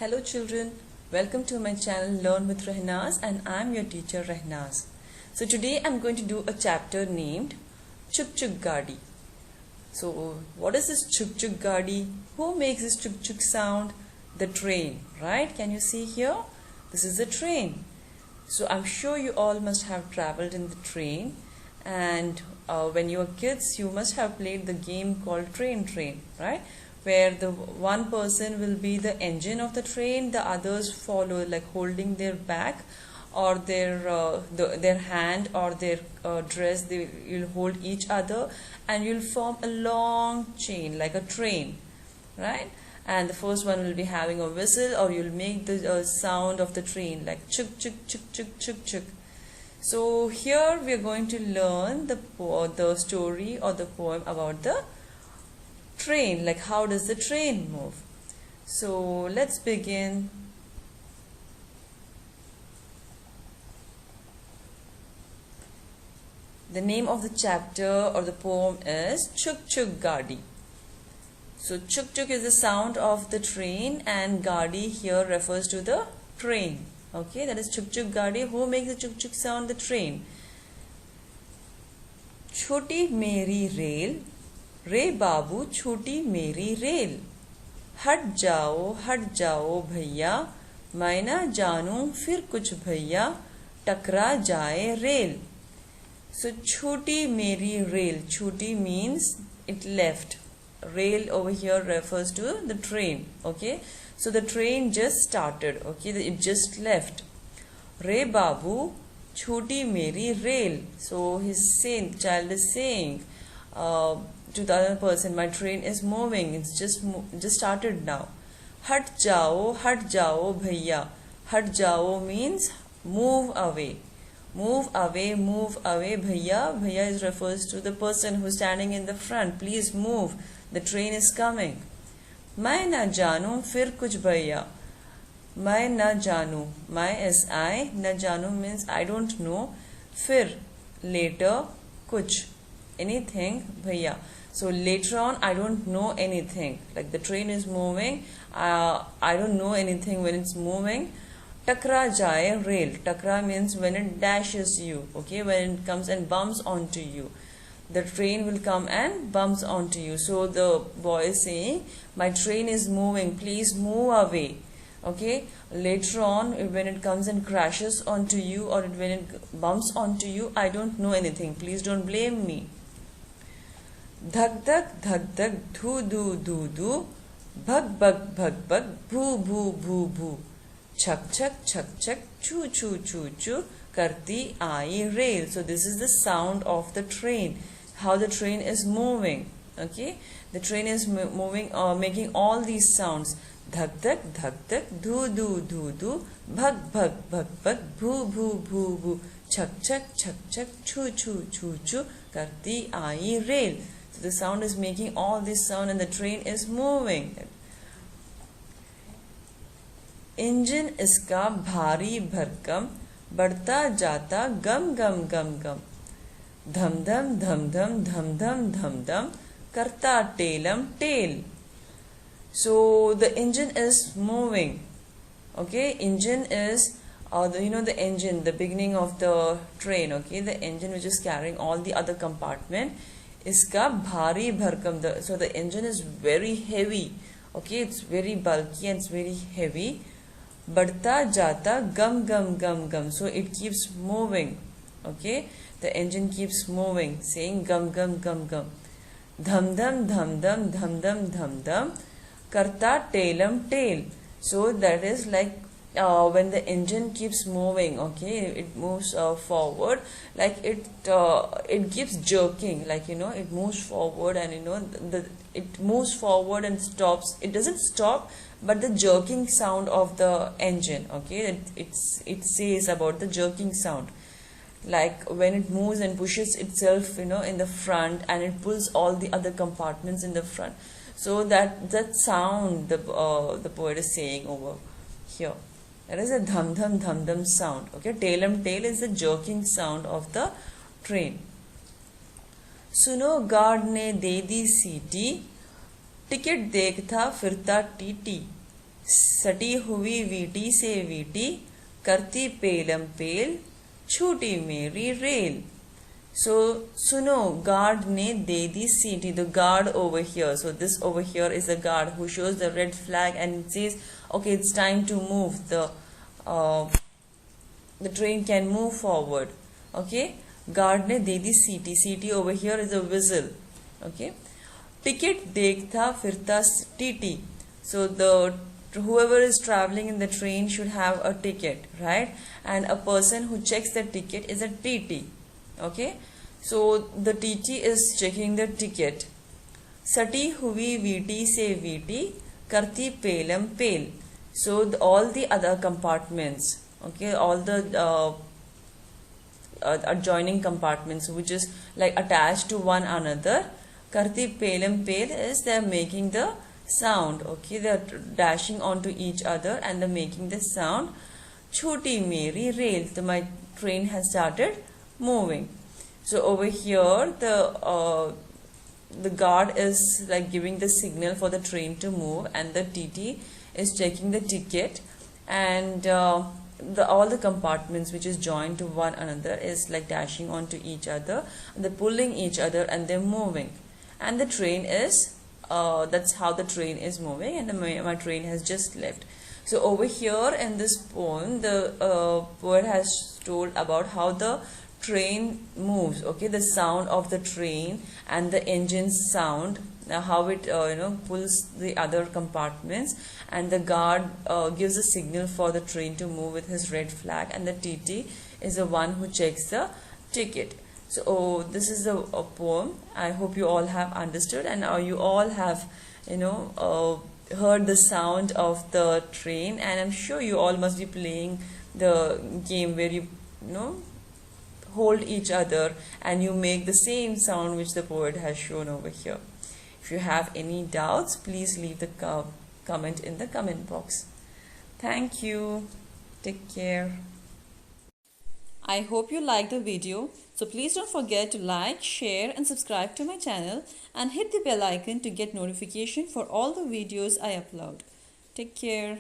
Hello children, welcome to my channel Learn with Rehnaz and I am your teacher Rehnaz. So today I am going to do a chapter named Chuk Chuk Gaadi. So what is this Chuk Chuk Gaadi? Who makes this Chuk Chuk sound? The train, right? Can you see here? This is the train. So I'm sure you all must have traveled in the train, and when you were kids you must have played the game called Train, right? Where the one person will be the engine of the train, the others follow, like holding their back or their hand or their dress. You'll hold each other and you'll form a long chain like a train, right? And the first one will be having a whistle, or you'll make the sound of the train like chuk chuk chuk chuk chuk chuk. So here we are going to learn the story or the poem about the train, like how does the train move. So let's begin. The name of the chapter or the poem is Chuk Chuk Gaadi. So chuk chuk is the sound of the train and gaadi here refers to the train. Okay, that is Chuk Chuk Gaadi. Who makes the chuk chuk sound? The train. Choti meri rail, रे बाबू छोटी मेरी rail, हट जाओ भैया, मैं ना जानूं फिर कुछ भैया, टकरा जाए रेल. So छोटी मेरी रेल, छोटी means it left. Rail over here refers to the train. Okay, so the train just started. Okay, it just left. रे बाबू छोटी मेरी rail. So his child is saying to the other person, my train is moving, it's just started now. हट जाओ भैया. हट जाओ means move away. Move away भैया. Bhaiya is refers to the person who's standing in the front. Please move, the train is coming. मैं ना जानूं फिर कुछ भैया. मैं ना जानूं, my is I, ना जानूं means I don't know, फिर later, कुछ anything भैया. So later on I don't know anything, like the train is moving, I don't know anything when it's moving. Takra jaye rail. Takra means when it dashes you, okay, when it comes and bumps onto you. The train will come and bumps onto you. So the boy is saying, my train is moving, please move away. Okay, later on when it comes and crashes onto you or when it bumps onto you, I don't know anything, please don't blame me. धक धक धू धू, भग भग भू भू, छक छक चू करती आई rail. So this is the sound of the train, how the train is moving. Okay, the train is moving or making all these sounds. धक धक धू धू, भग भग भू, छक छक चू करती आई rail. So the sound is making all this sound and the train is moving. Engine इसका भारी भरकम, बढ़ता जाता गम गम, धम धम करता टेलम टेल. So the engine is moving. Okay, engine is the engine, the beginning of the train. Okay, the engine which is carrying all the other compartment. Iska bhari bharkam. So the engine is very heavy. Okay, it's very bulky and it's very heavy. Badta jata gum. So it keeps moving. Okay, the engine keeps moving, saying gum. Dham dham karta telam tail. So that is like when the engine keeps moving, okay, it moves forward, like it keeps jerking, like it moves forward and it moves forward and stops. It doesn't stop, but the jerking sound of the engine, okay, it says about the jerking sound, like when it moves and pushes itself in the front and it pulls all the other compartments in the front. So that sound the poet is saying over here. That is a dham sound. Okay, tail is the jerking sound of the train. सुनो guard ने दे दी सीटी, ticket देखता फिरता TT, सटी हुई VT से VT, करती Pelham पेल, छूटी मेरी rail. So, Suno, guard ne de di city, the guard over here. So, this over here is a guard who shows the red flag and says, okay, it's time to move. The train can move forward. Okay, guard ne de di city. City over here is a whistle. Okay, ticket dekhta firta TT. So, whoever is traveling in the train should have a ticket, right? And a person who checks the ticket is a TT. Okay, so the TT is checking the ticket. Sati huvi VT se VT, karti pelam pel. So all the other compartments, okay, all the adjoining compartments which is like attached to one another, karti pelam pel is they are making the sound. Okay, they are dashing onto each other and they're making the sound. Choti meri rail. So my train has started moving. So over here the guard is like giving the signal for the train to move, and the TT is checking the ticket, and all the compartments which is joined to one another is like dashing onto each other, and they're pulling each other and they're moving, and the train is that's how the train is moving, and my train has just left. So over here in this poem, the poet has told about how the train moves. Okay, the sound of the train and the engine's sound, how it pulls the other compartments, and the guard gives a signal for the train to move with his red flag, and the TT is the one who checks the ticket. So this is a poem. I hope you all have understood, and you all have heard the sound of the train, and I'm sure you all must be playing the game where you hold each other and you make the same sound which the poet has shown over here. If you have any doubts, please leave the comment in the comment box. Thank you. Take care. I hope you liked the video. So please don't forget to like, share and subscribe to my channel, and hit the bell icon to get notification for all the videos I upload. Take care.